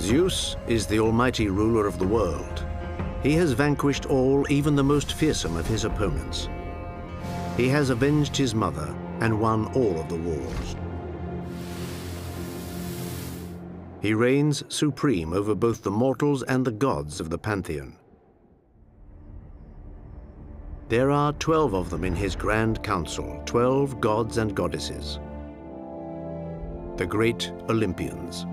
Zeus is the almighty ruler of the world. He has vanquished all, even the most fearsome of his opponents. He has avenged his mother and won all of the wars. He reigns supreme over both the mortals and the gods of the pantheon. There are 12 of them in his grand council, 12 gods and goddesses, the great Olympians.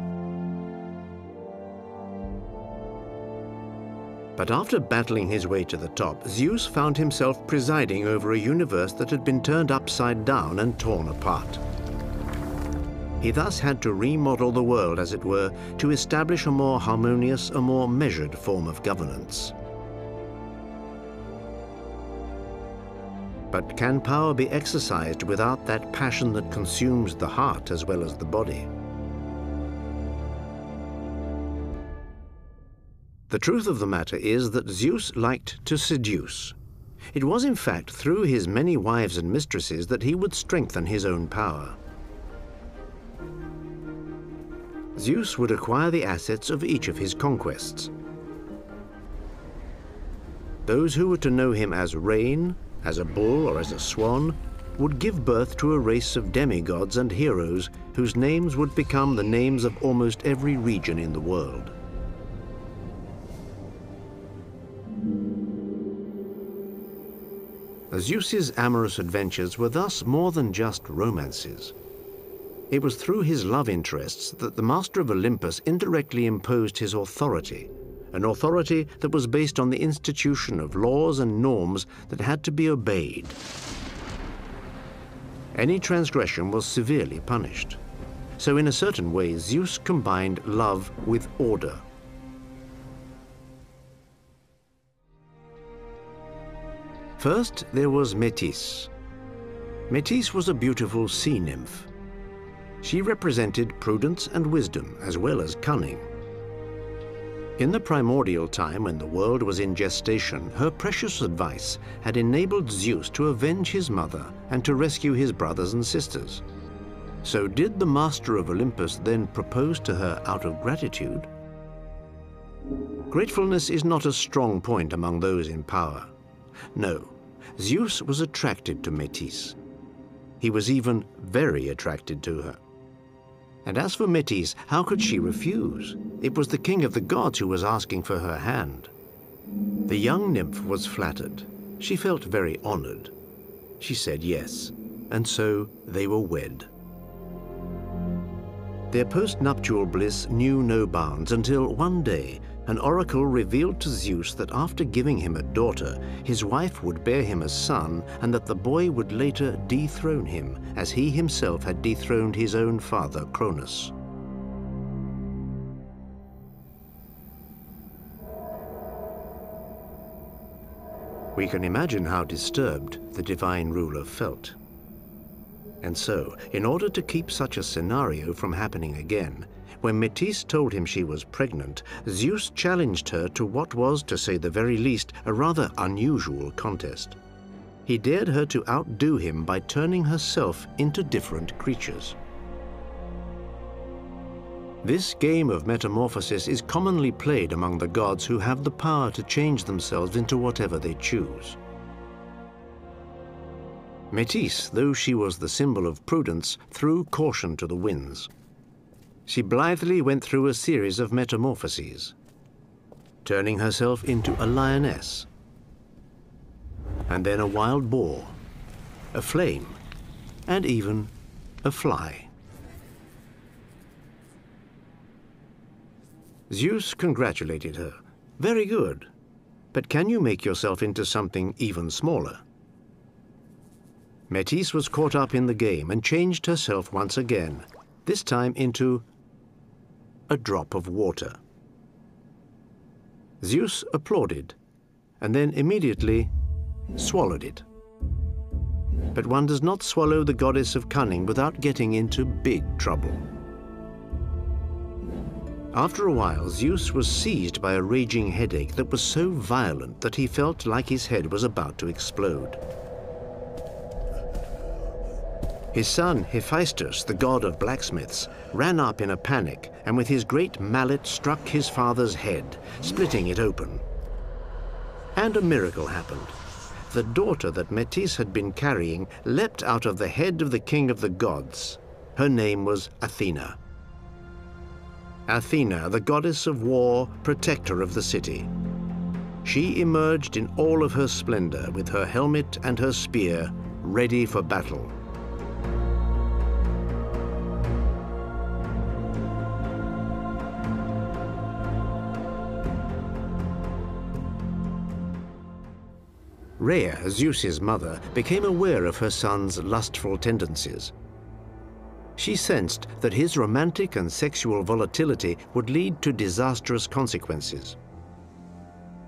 But after battling his way to the top, Zeus found himself presiding over a universe that had been turned upside down and torn apart. He thus had to remodel the world, as it were, to establish a more harmonious, a more measured form of governance. But can power be exercised without that passion that consumes the heart as well as the body? The truth of the matter is that Zeus liked to seduce. It was in fact through his many wives and mistresses that he would strengthen his own power. Zeus would acquire the assets of each of his conquests. Those who were to know him as Rain, as a bull or as a swan, would give birth to a race of demigods and heroes whose names would become the names of almost every region in the world. Zeus's amorous adventures were thus more than just romances. It was through his love interests that the master of Olympus indirectly imposed his authority, an authority that was based on the institution of laws and norms that had to be obeyed. Any transgression was severely punished. So in a certain way, Zeus combined love with order. First, there was Metis. Metis was a beautiful sea nymph. She represented prudence and wisdom, as well as cunning. In the primordial time when the world was in gestation, her precious advice had enabled Zeus to avenge his mother and to rescue his brothers and sisters. So did the master of Olympus then propose to her out of gratitude? Gratefulness is not a strong point among those in power. No, Zeus was attracted to Metis. He was even very attracted to her. And as for Metis, how could she refuse? It was the king of the gods who was asking for her hand. The young nymph was flattered. She felt very honored. She said yes, and so they were wed. Their post-nuptial bliss knew no bounds until one day an oracle revealed to Zeus that after giving him a daughter, his wife would bear him a son, and that the boy would later dethrone him, as he himself had dethroned his own father, Cronus. We can imagine how disturbed the divine ruler felt. And so, in order to keep such a scenario from happening again, when Metis told him she was pregnant, Zeus challenged her to what was, to say the very least, a rather unusual contest. He dared her to outdo him by turning herself into different creatures. This game of metamorphosis is commonly played among the gods who have the power to change themselves into whatever they choose. Metis, though she was the symbol of prudence, threw caution to the winds. She blithely went through a series of metamorphoses, turning herself into a lioness, and then a wild boar, a flame, and even a fly. Zeus congratulated her. Very good, but can you make yourself into something even smaller? Metis was caught up in the game and changed herself once again, this time into a drop of water. Zeus applauded, and then immediately swallowed it. But one does not swallow the goddess of cunning without getting into big trouble. After a while, Zeus was seized by a raging headache that was so violent that he felt like his head was about to explode. His son Hephaestus, the god of blacksmiths, ran up in a panic and with his great mallet struck his father's head, splitting it open. And a miracle happened. The daughter that Metis had been carrying leapt out of the head of the king of the gods. Her name was Athena. Athena, the goddess of war, protector of the city. She emerged in all of her splendor with her helmet and her spear, ready for battle. Rhea, Zeus's mother, became aware of her son's lustful tendencies. She sensed that his romantic and sexual volatility would lead to disastrous consequences.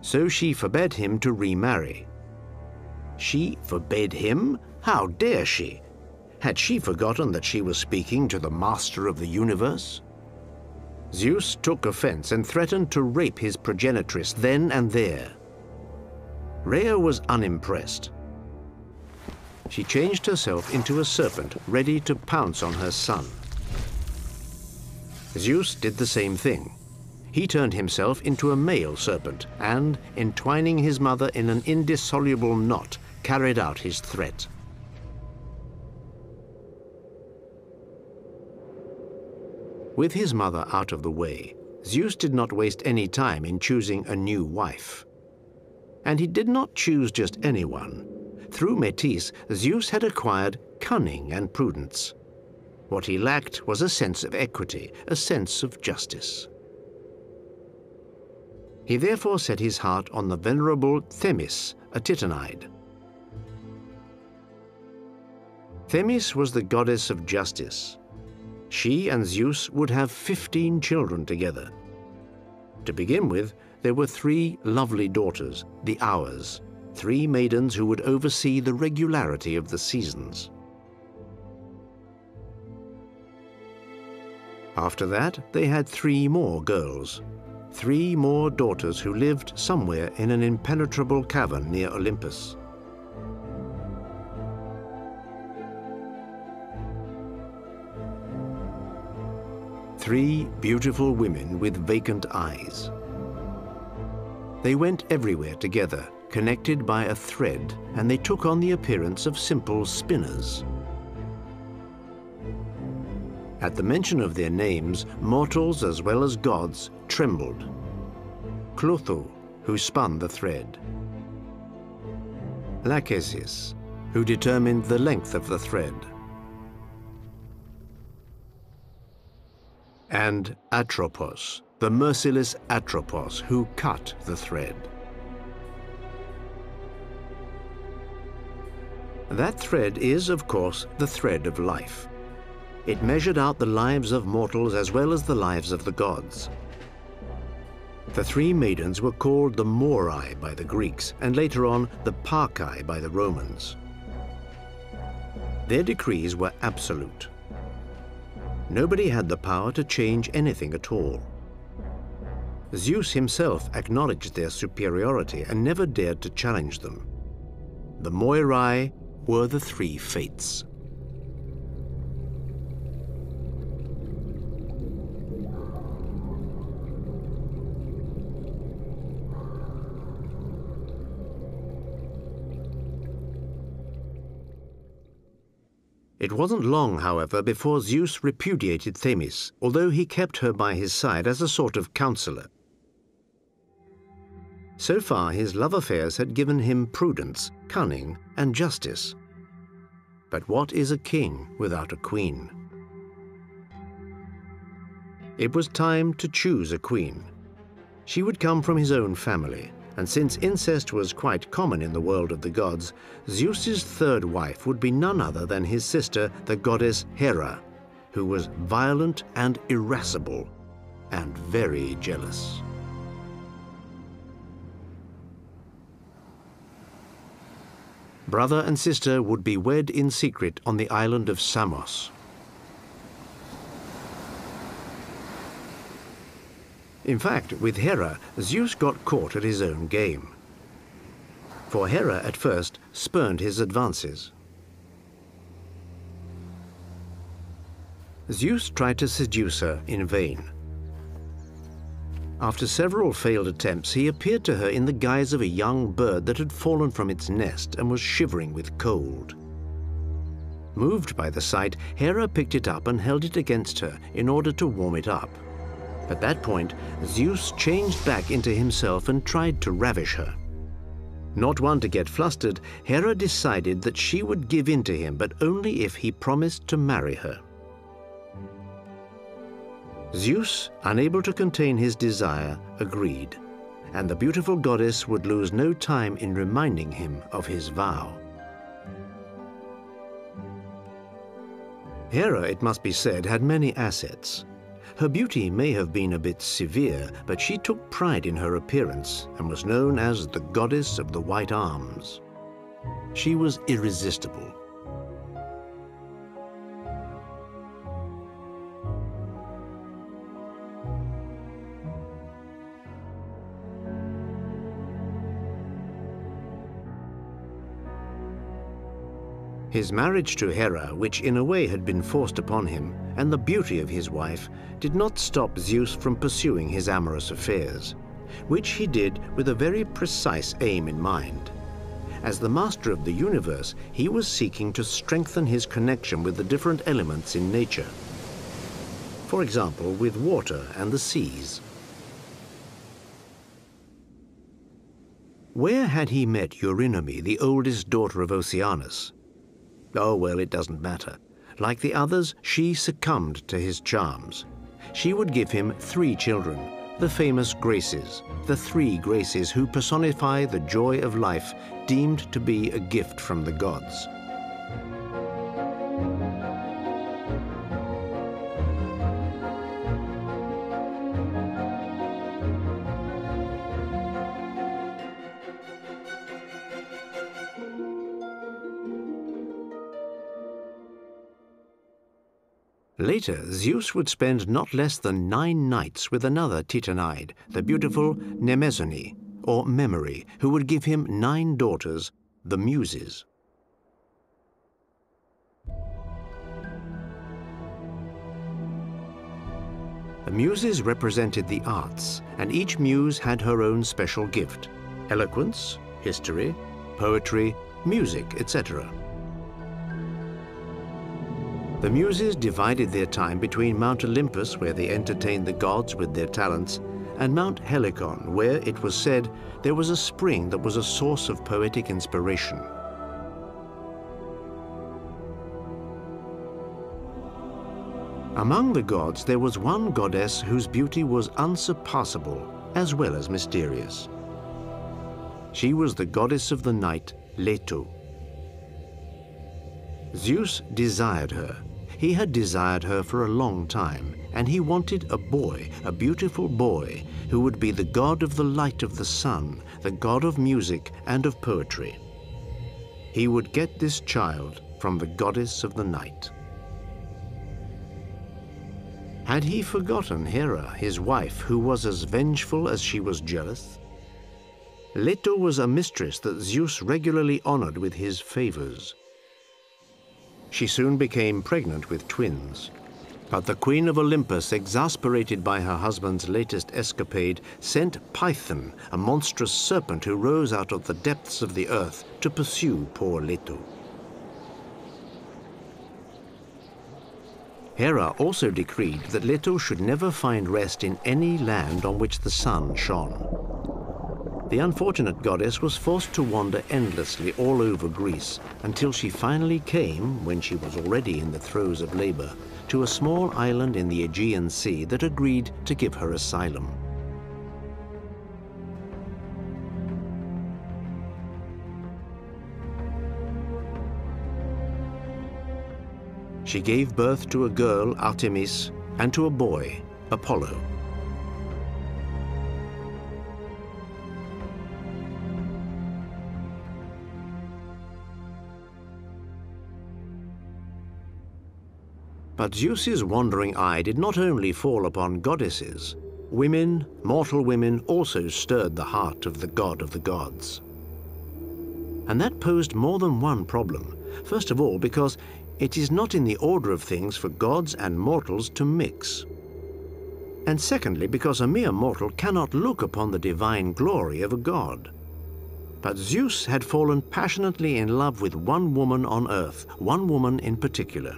So she forbade him to remarry. She forbade him? How dare she? Had she forgotten that she was speaking to the master of the universe? Zeus took offense and threatened to rape his progenitress then and there. Rhea was unimpressed. She changed herself into a serpent, ready to pounce on her son. Zeus did the same thing. He turned himself into a male serpent and, entwining his mother in an indissoluble knot, carried out his threat. With his mother out of the way, Zeus did not waste any time in choosing a new wife. And he did not choose just anyone. Through Metis, Zeus had acquired cunning and prudence. What he lacked was a sense of equity, a sense of justice. He therefore set his heart on the venerable Themis, a Titanide. Themis was the goddess of justice. She and Zeus would have 15 children together. To begin with, there were 3 lovely daughters, the Hours, 3 maidens who would oversee the regularity of the seasons. After that, they had 3 more girls, 3 more daughters who lived somewhere in an impenetrable cavern near Olympus. Three beautiful women with vacant eyes. They went everywhere together, connected by a thread, and they took on the appearance of simple spinners. At the mention of their names, mortals as well as gods trembled. Clotho, who spun the thread. Lachesis, who determined the length of the thread. And Atropos, the merciless Atropos, who cut the thread. That thread is, of course, the thread of life. It measured out the lives of mortals as well as the lives of the gods. The 3 maidens were called the Morai by the Greeks, and later on the Parcae by the Romans. Their decrees were absolute. Nobody had the power to change anything at all. Zeus himself acknowledged their superiority and never dared to challenge them. The Moirai were the 3 fates. It wasn't long, however, before Zeus repudiated Themis, although he kept her by his side as a sort of counselor. So far, his love affairs had given him prudence, cunning, and justice. But what is a king without a queen? It was time to choose a queen. She would come from his own family, and since incest was quite common in the world of the gods, Zeus's 3rd wife would be none other than his sister, the goddess Hera, who was violent and irascible, and very jealous. Brother and sister would be wed in secret on the island of Samos. In fact, with Hera, Zeus got caught at his own game. For Hera at first spurned his advances. Zeus tried to seduce her in vain. After several failed attempts, he appeared to her in the guise of a young bird that had fallen from its nest and was shivering with cold. Moved by the sight, Hera picked it up and held it against her in order to warm it up. At that point, Zeus changed back into himself and tried to ravish her. Not one to get flustered, Hera decided that she would give in to him, but only if he promised to marry her. Zeus, unable to contain his desire, agreed, and the beautiful goddess would lose no time in reminding him of his vow. Hera, it must be said, had many assets. Her beauty may have been a bit severe, but she took pride in her appearance and was known as the goddess of the white arms. She was irresistible. His marriage to Hera, which in a way had been forced upon him, and the beauty of his wife, did not stop Zeus from pursuing his amorous affairs, which he did with a very precise aim in mind. As the master of the universe, he was seeking to strengthen his connection with the different elements in nature. For example, with water and the seas. Where had he met Eurynome, the oldest daughter of Oceanus? Oh, well, it doesn't matter. Like the others, she succumbed to his charms. She would give him 3 children, the famous Graces, the 3 Graces who personify the joy of life, deemed to be a gift from the gods. Later, Zeus would spend not less than 9 nights with another Titanide, the beautiful Mnemosyne, or Memory, who would give him 9 daughters, the Muses. The Muses represented the arts, and each muse had her own special gift: eloquence, history, poetry, music, etc. The Muses divided their time between Mount Olympus, where they entertained the gods with their talents, and Mount Helicon, where, it was said, there was a spring that was a source of poetic inspiration. Among the gods, there was one goddess whose beauty was unsurpassable, as well as mysterious. She was the goddess of the night, Leto. Zeus desired her. He had desired her for a long time, and he wanted a boy, a beautiful boy, who would be the god of the light of the sun, the god of music and of poetry. He would get this child from the goddess of the night. Had he forgotten Hera, his wife, who was as vengeful as she was jealous? Leto was a mistress that Zeus regularly honored with his favors. She soon became pregnant with twins. But the Queen of Olympus, exasperated by her husband's latest escapade, sent Python, a monstrous serpent who rose out of the depths of the earth, to pursue poor Leto. Hera also decreed that Leto should never find rest in any land on which the sun shone. The unfortunate goddess was forced to wander endlessly all over Greece until she finally came, when she was already in the throes of labor, to a small island in the Aegean Sea that agreed to give her asylum. She gave birth to a girl, Artemis, and to a boy, Apollo. But Zeus's wandering eye did not only fall upon goddesses. Women, mortal women, also stirred the heart of the god of the gods. And that posed more than one problem. First of all, because it is not in the order of things for gods and mortals to mix. And secondly, because a mere mortal cannot look upon the divine glory of a god. But Zeus had fallen passionately in love with one woman on earth, one woman in particular.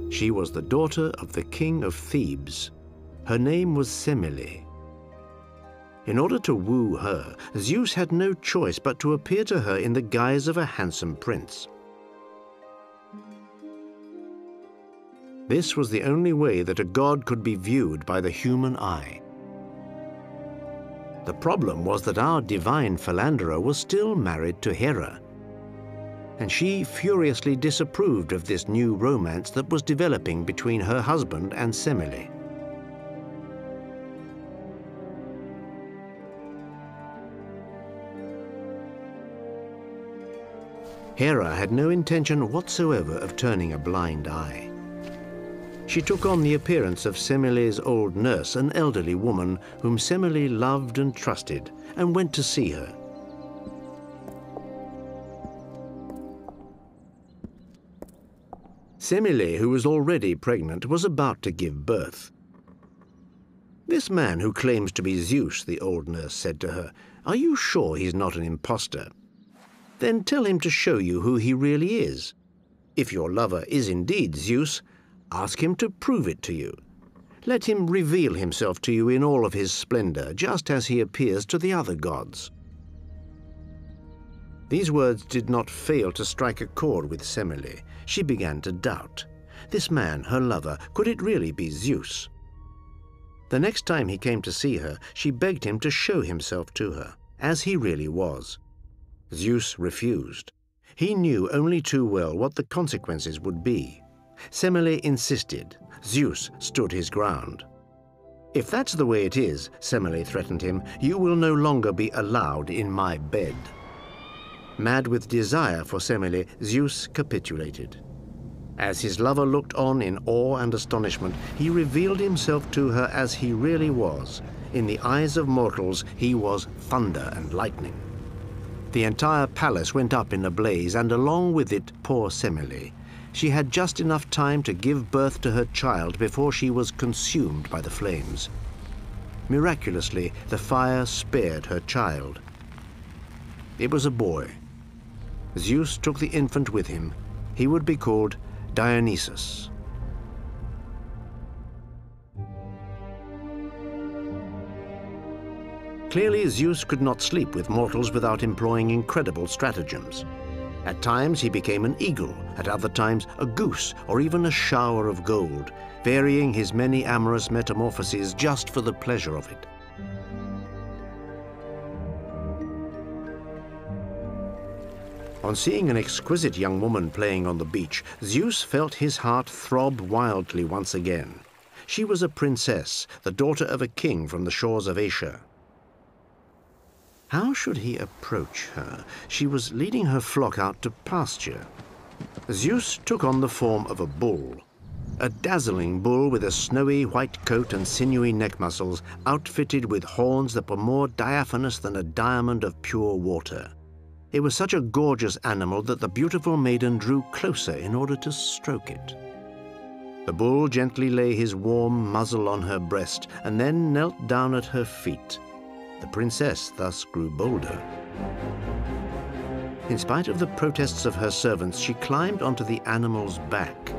She was the daughter of the king of Thebes. Her name was Semele. In order to woo her, Zeus had no choice but to appear to her in the guise of a handsome prince. This was the only way that a god could be viewed by the human eye. The problem was that our divine philanderer was still married to Hera, and she furiously disapproved of this new romance that was developing between her husband and Semele. Hera had no intention whatsoever of turning a blind eye. She took on the appearance of Semele's old nurse, an elderly woman whom Semele loved and trusted, and went to see her. Semele, who was already pregnant, was about to give birth. "This man who claims to be Zeus," the old nurse said to her, "are you sure he's not an impostor? Then tell him to show you who he really is. If your lover is indeed Zeus, ask him to prove it to you. Let him reveal himself to you in all of his splendor, just as he appears to the other gods." These words did not fail to strike a chord with Semele. She began to doubt. This man, her lover, could it really be Zeus? The next time he came to see her, she begged him to show himself to her, as he really was. Zeus refused. He knew only too well what the consequences would be. Semele insisted. Zeus stood his ground. "If that's the way it is," Semele threatened him, "you will no longer be allowed in my bed." Mad with desire for Semele, Zeus capitulated. As his lover looked on in awe and astonishment, he revealed himself to her as he really was. In the eyes of mortals, he was thunder and lightning. The entire palace went up in a blaze, and along with it poor Semele. She had just enough time to give birth to her child before she was consumed by the flames. Miraculously, the fire spared her child. It was a boy. Zeus took the infant with him. He would be called Dionysus. Clearly, Zeus could not sleep with mortals without employing incredible stratagems. At times he became an eagle, at other times a goose, or even a shower of gold, varying his many amorous metamorphoses just for the pleasure of it. On seeing an exquisite young woman playing on the beach, Zeus felt his heart throb wildly once again. She was a princess, the daughter of a king from the shores of Asia. How should he approach her? She was leading her flock out to pasture. Zeus took on the form of a bull. A dazzling bull with a snowy white coat and sinewy neck muscles, outfitted with horns that were more diaphanous than a diamond of pure water. It was such a gorgeous animal that the beautiful maiden drew closer in order to stroke it. The bull gently lay his warm muzzle on her breast and then knelt down at her feet. The princess thus grew bolder. In spite of the protests of her servants, she climbed onto the animal's back.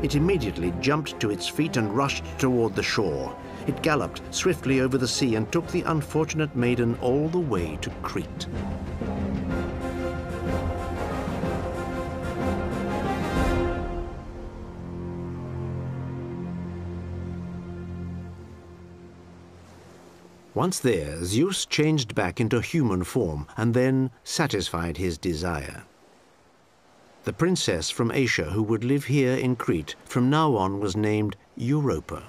It immediately jumped to its feet and rushed toward the shore. It galloped swiftly over the sea and took the unfortunate maiden all the way to Crete. Once there, Zeus changed back into human form and then satisfied his desire. The princess from Asia who would live here in Crete from now on was named Europa.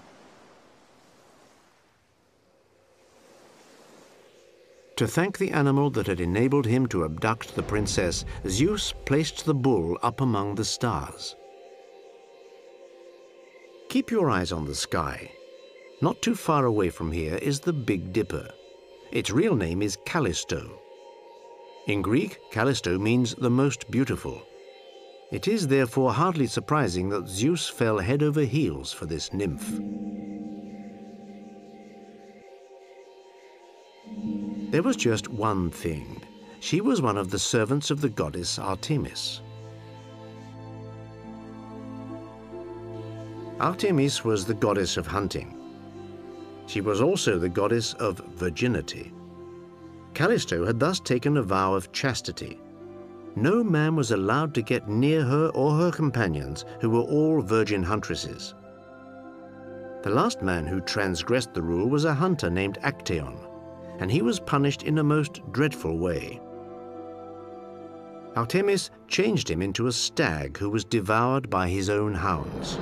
To thank the animal that had enabled him to abduct the princess, Zeus placed the bull up among the stars. Keep your eyes on the sky. Not too far away from here is the Big Dipper. Its real name is Callisto. In Greek, Callisto means the most beautiful. It is therefore hardly surprising that Zeus fell head over heels for this nymph. There was just one thing. She was one of the servants of the goddess Artemis. Artemis was the goddess of hunting. She was also the goddess of virginity. Callisto had thus taken a vow of chastity. No man was allowed to get near her or her companions, who were all virgin huntresses. The last man who transgressed the rule was a hunter named Actaeon, and he was punished in a most dreadful way. Artemis changed him into a stag who was devoured by his own hounds.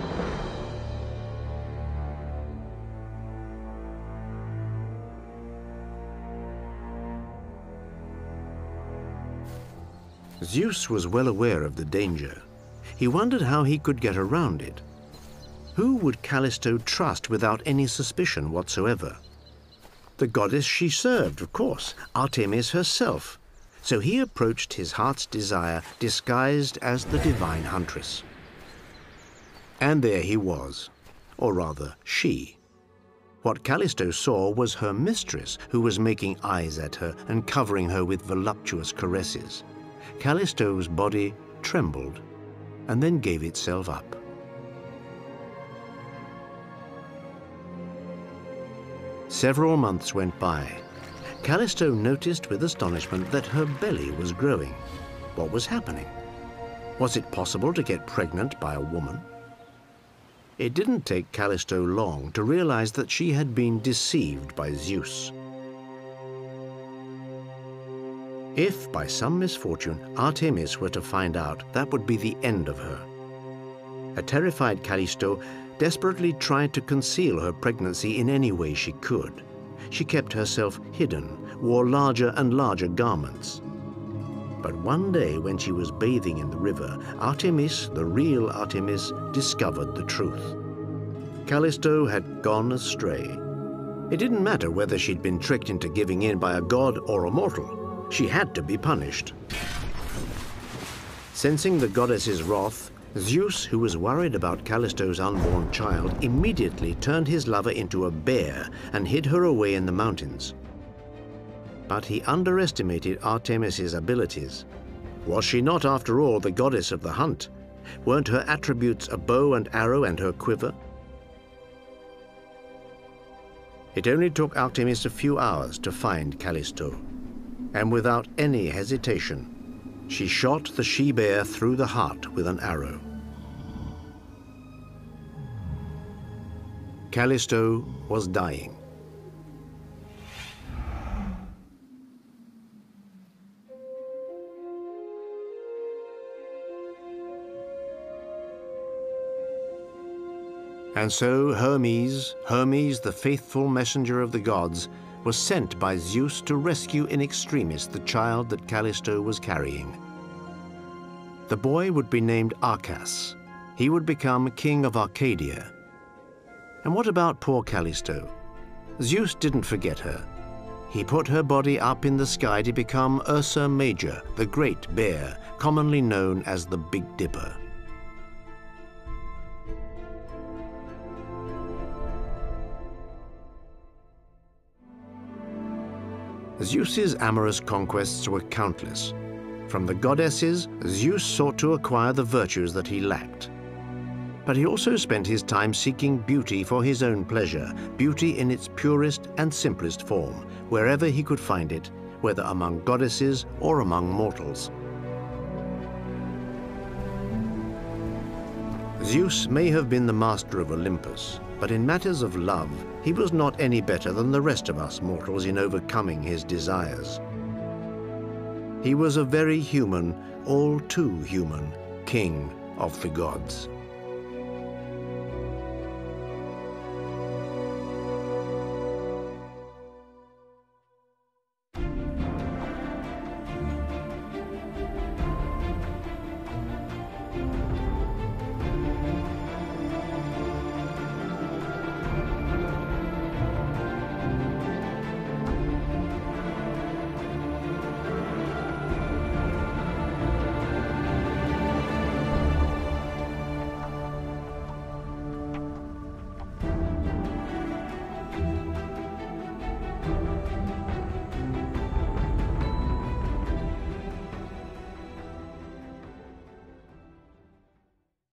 Zeus was well aware of the danger. He wondered how he could get around it. Who would Callisto trust without any suspicion whatsoever? The goddess she served, of course, Artemis herself. So he approached his heart's desire disguised as the divine huntress. And there he was, or rather, she. What Callisto saw was her mistress, who was making eyes at her and covering her with voluptuous caresses. Callisto's body trembled and then gave itself up. Several months went by. Callisto noticed with astonishment that her belly was growing. What was happening? Was it possible to get pregnant by a woman? It didn't take Callisto long to realize that she had been deceived by Zeus. If, by some misfortune, Artemis were to find out, that would be the end of her. A terrified Callisto desperately tried to conceal her pregnancy in any way she could. She kept herself hidden, wore larger and larger garments. But one day, when she was bathing in the river, Artemis, the real Artemis, discovered the truth. Callisto had gone astray. It didn't matter whether she'd been tricked into giving in by a god or a mortal. She had to be punished. Sensing the goddess's wrath, Zeus, who was worried about Callisto's unborn child, immediately turned his lover into a bear and hid her away in the mountains. But he underestimated Artemis's abilities. Was she not, after all, the goddess of the hunt? Weren't her attributes a bow and arrow and her quiver? It only took Artemis a few hours to find Callisto. And without any hesitation, she shot the she-bear through the heart with an arrow. Callisto was dying. And so Hermes, the faithful messenger of the gods, was sent by Zeus to rescue in extremis the child that Callisto was carrying. The boy would be named Arcas. He would become king of Arcadia. And what about poor Callisto? Zeus didn't forget her. He put her body up in the sky to become Ursa Major, the great bear, commonly known as the Big Dipper. Zeus's amorous conquests were countless. From the goddesses, Zeus sought to acquire the virtues that he lacked. But he also spent his time seeking beauty for his own pleasure, beauty in its purest and simplest form, wherever he could find it, whether among goddesses or among mortals. Zeus may have been the master of Olympus, but in matters of love, he was not any better than the rest of us mortals in overcoming his desires. He was a very human, all too human, king of the gods.